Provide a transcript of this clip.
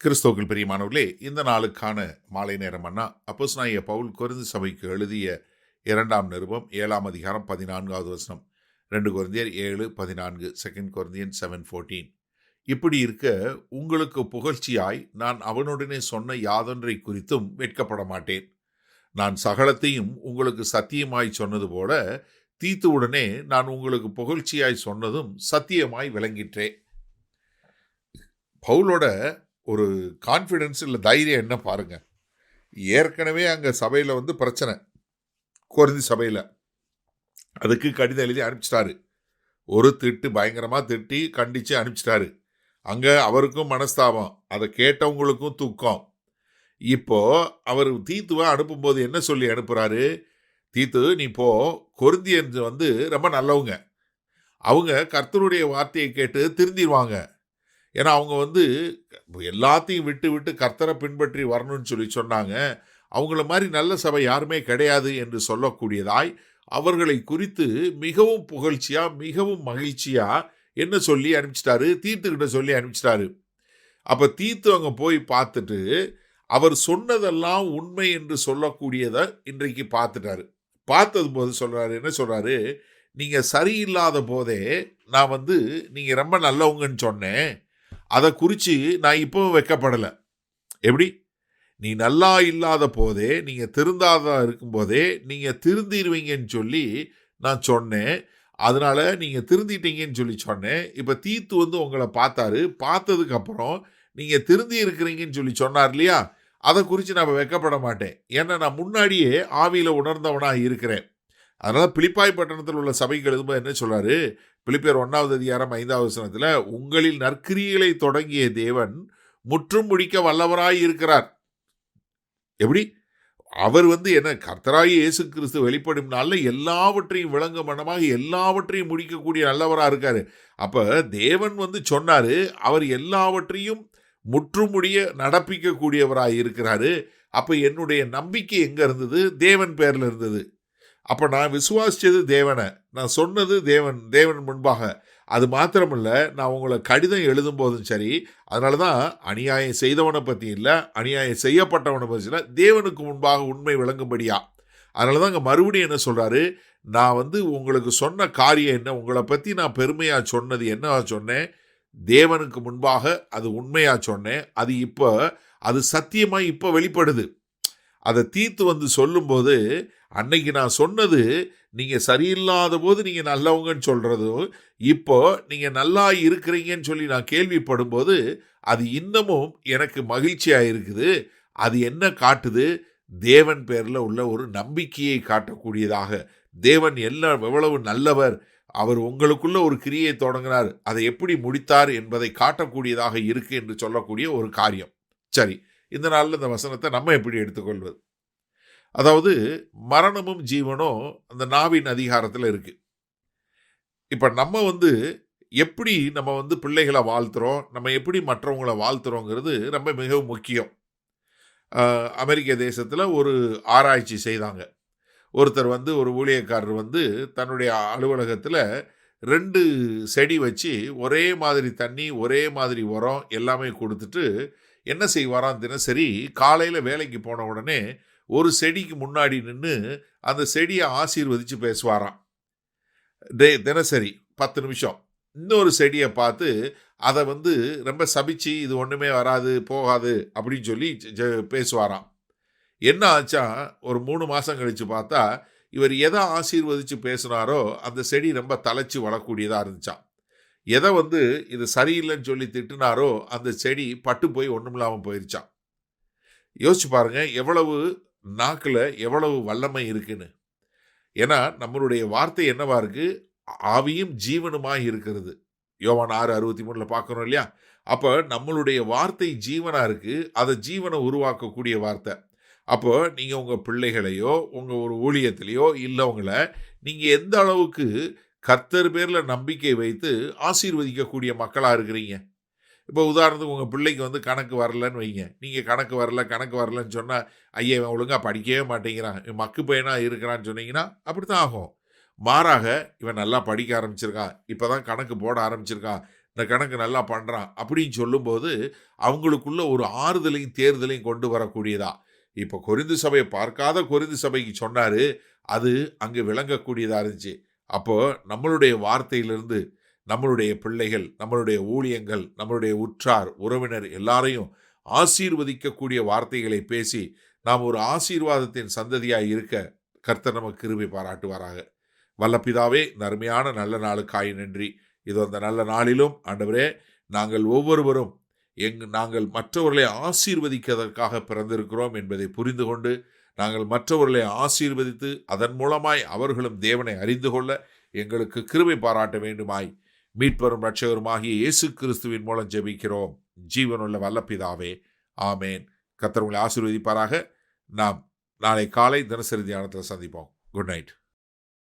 கிறிஸ்துவுக்குள் பிரியமானவர்களே, இந்த நாளுக்கான மாலை நேரம் அண்ணா அப்போஸ்தலனாகிய பவுல் கொரிந்து சபைக்கு எழுதிய 2ஆம் நிருபம் 7ஆம் அதிகாரம் 14வது வசனம். 2 கொரிந்தியர் 7:14, 2 கொரிந்தியன்ஸ் 7:14. இப்படி இருக்க உங்களுக்கு புகழ்ச்சியாய் நான் அவனுடனே சொன்ன யாதொன்றை குறித்தும் வெட்கப்பட மாட்டேன். நான் சகலத்தையும் உங்களுக்கு சத்தியமாய் சொன்னது போல தீத்துவுடனே நான் உங்களுக்கு புகழ்ச்சியாய் சொன்னதும் சத்தியமாய் விளங்கிற்றே. பவுலோட ஒரு கான்ஃபிடன்ஸ் இல்லை தைரியம் என்ன பாருங்க. ஏற்கனவே அங்கே சபையில் பிரச்சனை, கொரிந்தி சபையில். அதுக்கு கடிதம் எழுதி அனுப்பிச்சிட்டாரு. ஒரு திட்டு பயங்கரமாக திட்டி கண்டித்து அனுப்பிச்சிட்டாரு. அங்கே அவருக்கும் மனஸ்தாபம், அதை கேட்டவங்களுக்கும் துக்கம். இப்போ அவர் தீத்துவை அனுப்பும்போது என்ன சொல்லி அனுப்புகிறாரு? தீத்து, நீ போ, கொரிந்தியன்ஸ் ரொம்ப நல்லவங்க, அவங்க கர்த்தருடைய வார்த்தையை கேட்டு திருந்திடுவாங்க. ஏன்னா அவங்க எல்லாத்தையும் விட்டு விட்டு கர்த்தரை பின்பற்றி வரணும்னு சொல்லி சொன்னாங்க. அவங்கள மாதிரி நல்ல சபை யாருமே கிடையாது என்று சொல்லக்கூடியதாய் அவர்களை குறித்து மிகவும் புகழ்ச்சியா மிகவும் மகிழ்ச்சியா என்ன சொல்லி அனுப்பிச்சிட்டாரு? தீத்துக்கிட்ட சொல்லி அனுப்பிச்சிட்டாரு. அப்போ தீத்து அங்கே போய் பார்த்துட்டு அவர் சொன்னதெல்லாம் உண்மை என்று சொல்லக்கூடியதை இன்றைக்கு பார்த்துட்டாரு. பார்த்தது போது சொல்கிறாரு, என்ன சொல்கிறாரு? நீங்கள் சரியில்லாத போதே நான் நீங்கள் ரொம்ப நல்லவங்கன்னு சொன்னேன், அதை குறித்து நான் இப்போவும் வெட்கப்படலை. எப்படி? நீ நல்லா இல்லாத போதே, நீங்கள் திருந்தாத இருக்கும்போதே நீங்கள் திருந்திடுவீங்கன்னு சொல்லி நான் சொன்னேன், அதனால் நீங்கள் திருந்திட்டீங்கன்னு சொல்லி சொன்னேன். இப்போ தீத்து உங்களை பார்த்தாரு, பார்த்ததுக்கப்புறம் நீங்கள் திருந்தி இருக்கிறீங்கன்னு சொல்லி சொன்னார் இல்லையா? அதை குறித்து நான் வெட்கப்பட மாட்டேன். ஏன்னா நான் முன்னாடியே ஆவியில் உணர்ந்தவனாக இருக்கிறேன். அதனால் பிலிப்பாய் பட்டணத்தில் உள்ள சபைக்கு எழுதும்போது என்ன சொல்கிறாரு? பிலிப்பியர் 1ஆவது அதிகாரம் 5ஆவது வசனத்தில், உங்களில் நற்கிரியைகளை தொடங்கிய தேவன் முற்றும் முடிக்க வல்லவராய் இருக்கிறார். எப்படி? அவர் என்ன கர்த்தராகிய இயேசு கிறிஸ்து வெளிப்படும் நாளில் எல்லாவற்றையும் விளங்க மனமாக எல்லாவற்றையும் முடிக்கக்கூடிய நல்லவராக இருக்காரு. அப்போ தேவன் சொன்னார், அவர் எல்லாவற்றையும் முற்றுமுடிய நடப்பிக்கக்கூடியவராக இருக்கிறாரு. அப்போ என்னுடைய நம்பிக்கை எங்கே இருந்தது? தேவன் பேரில் இருந்தது. அப்போ நான் விசுவாசித்தது தேவனை, நான் சொன்னது தேவன் முன்பாக. அது மாத்திரமில்ல, நான் உங்களை கடிதம் எழுதும் போதும் சரி, அதனால தான் அநியாயம் செய்தவனை பற்றி இல்லை, அநியாயம் செய்யப்பட்டவனை பற்றி இல்லை, தேவனுக்கு முன்பாக உண்மை விளங்கும்படியா. அதனால தான் அங்கே மறுபடியும் என்ன சொல்கிறாரு? நான் உங்களுக்கு சொன்ன காரியம் என்ன, உங்களை பற்றி நான் பெருமையாக சொன்னது என்ன சொன்னேன்? தேவனுக்கு முன்பாக அது உண்மையாக சொன்னேன். அது சத்தியமாக இப்போ வெளிப்படுது. அதை தீத்து சொல்லும்போது, அன்னைக்கு நான் சொன்னது நீங்கள் சரியில்லாத போது நீங்கள் நல்லவங்கன்னு சொல்கிறதும், இப்போ நீங்கள் நல்லா இருக்கிறீங்கன்னு சொல்லி நான் கேள்விப்படும் போது அது இன்னமும் எனக்கு மகிழ்ச்சியாக இருக்குது. அது என்ன காட்டுது? தேவன் பேரில் உள்ள ஒரு நம்பிக்கையை காட்டக்கூடியதாக. தேவன் எவ்வளவு நல்லவர், அவர் உங்களுக்குள்ள ஒரு கிரியை தொடங்கினார், அதை எப்படி முடித்தார் என்பதை காட்டக்கூடியதாக இருக்கு என்று சொல்லக்கூடிய ஒரு காரியம். சரி, இந்த நாளில் இந்த வசனத்தை நம்ம எப்படி எடுத்துக்கொள்வது? அதாவது மரணமும் ஜீவனும் அந்த நாவின் அதிகாரத்தில் இருக்கு. இப்போ நம்ம எப்படி நம்ம பிள்ளைகளை வாழ்த்துறோம், நம்ம எப்படி மற்றவங்களை வாழ்த்துறோங்கிறது ரொம்ப மிகவும் முக்கியம். அமெரிக்க தேசத்தில் ஒரு ஆராய்ச்சி செய்தாங்க. ஒருத்தர் ஒரு ஊழியக்காரர் தன்னுடைய அலுவலகத்தில் 2 செடி வச்சு ஒரே மாதிரி தண்ணி, ஒரே மாதிரி உரம் எல்லாமே கொடுத்துட்டு என்ன செய்வாராம்? தினசரி காலையில் வேலைக்கு போன உடனே ஒரு செடிக்கு முன்னாடி நின்று அந்த செடியை ஆசீர்வதித்து பேசுவாராம். தினசரி 10 நிமிஷம். இன்னொரு செடியை பார்த்து அதை ரொம்ப சபிச்சு, இது ஒன்றுமே வராது போகாது அப்படின்னு சொல்லி பேசுவாராம். என்ன ஆச்சா? ஒரு 3 மாதம் கழித்து பார்த்தா இவர் எதை ஆசீர்வதித்து பேசினாரோ அந்த செடி ரொம்ப தலைச்சி வளரக்கூடியதாக இருந்துச்சான். எதை இது சரியில்லைன்னு சொல்லி திட்டினாரோ அந்த செடி பட்டு போய் ஒன்றுமில்லாமல் போயிருச்சான். யோசிச்சு பாருங்க, எவ்வளவு நாக்கில் எவ்வளவு வல்லமை இருக்குன்னு. ஏன்னா நம்மளுடைய வார்த்தை என்னவா இருக்கு? ஆவியும் ஜீவனுமாய் இருக்கிறது. யோவான் 6:63 பார்க்கணும் இல்லையா? அப்போ நம்மளுடைய வார்த்தை ஜீவனாக இருக்குது, அதை ஜீவனை உருவாக்கக்கூடிய வார்த்தை. அப்போ நீங்கள் உங்கள் பிள்ளைகளையோ உங்கள் ஒரு ஊழியத்திலையோ இல்லவங்களை நீங்கள் எந்த அளவுக்கு கர்த்தர் பேரில் நம்பிக்கை வைத்து ஆசீர்வதிக்கக்கூடிய மக்களாக இருக்கிறீங்க? இப்போ உதாரணத்துக்கு உங்கள் பிள்ளைக்கு கணக்கு வரலன்னு வைங்க. நீங்கள் கணக்கு வரலன்னு சொன்னால், ஐயா இவன் ஒழுங்காக படிக்கவே மாட்டேங்கிறான், இவன் மக்கு பையனாக இருக்கிறான்னு சொன்னீங்கன்னா அப்படி தான் ஆகும். மாறாக, இவன் நல்லா படிக்க ஆரம்பிச்சிருக்கான், இப்போ தான் கணக்கு போட ஆரம்பிச்சிருக்கான், இந்த கணக்கு நல்லா பண்ணுறான் அப்படின்னு சொல்லும்போது அவங்களுக்குள்ள ஒரு ஆறுதலையும் தேர்தலையும் கொண்டு வரக்கூடியதா. இப்போ கொரிந்து சபையை பார்க்காத கொரிந்து சபைக்கு சொன்னார், அது அங்கே விளங்கக்கூடியதாக இருந்துச்சு. அப்போ நம்மளுடைய வார்த்தையிலிருந்து நம்மளுடைய பிள்ளைகள், நம்மளுடைய ஊழியங்கள், நம்மளுடைய உற்றார் உறவினர் எல்லாரையும் ஆசீர்வதிக்கக்கூடிய வார்த்தைகளை பேசி நாம் ஒரு ஆசீர்வாதத்தின் சந்ததியாய் இருக்க கர்த்தர் நமக்கு கிருபை பாராட்டுவாராக. வல்ல பிதாவே, இந்த அருமையான நல்ல நாளுக்காய் நன்றி. இது அந்த நல்ல நாளிலும் ஆண்டவரே, நாங்கள் ஒவ்வொருவரும் நாங்கள் மற்றவர்களை ஆசீர்வதிக்கிறதற்காக பிறந்திருக்கிறோம் என்பதை புரிந்து கொண்டு நாங்கள் மற்றவர்களை ஆசீர்வதித்து அதன் மூலமாய் அவர்களும் தேவனை அறிந்து கொள்ள எங்களுக்கு கிருபை பாராட்ட வேண்டுமாய் மீட்பரும் இரட்சகருமாகிய இயேசு கிறிஸ்துவின் மூலம் ஜெபிக்கிறோம் ஜீவனுள்ள வல்ல பிதாவே, ஆமேன். கர்த்தர் உங்களை ஆசீர்வதிப்பாராக. நாம் நாளை காலை தினசரி தியானத்தில் சந்திப்போம். Good night.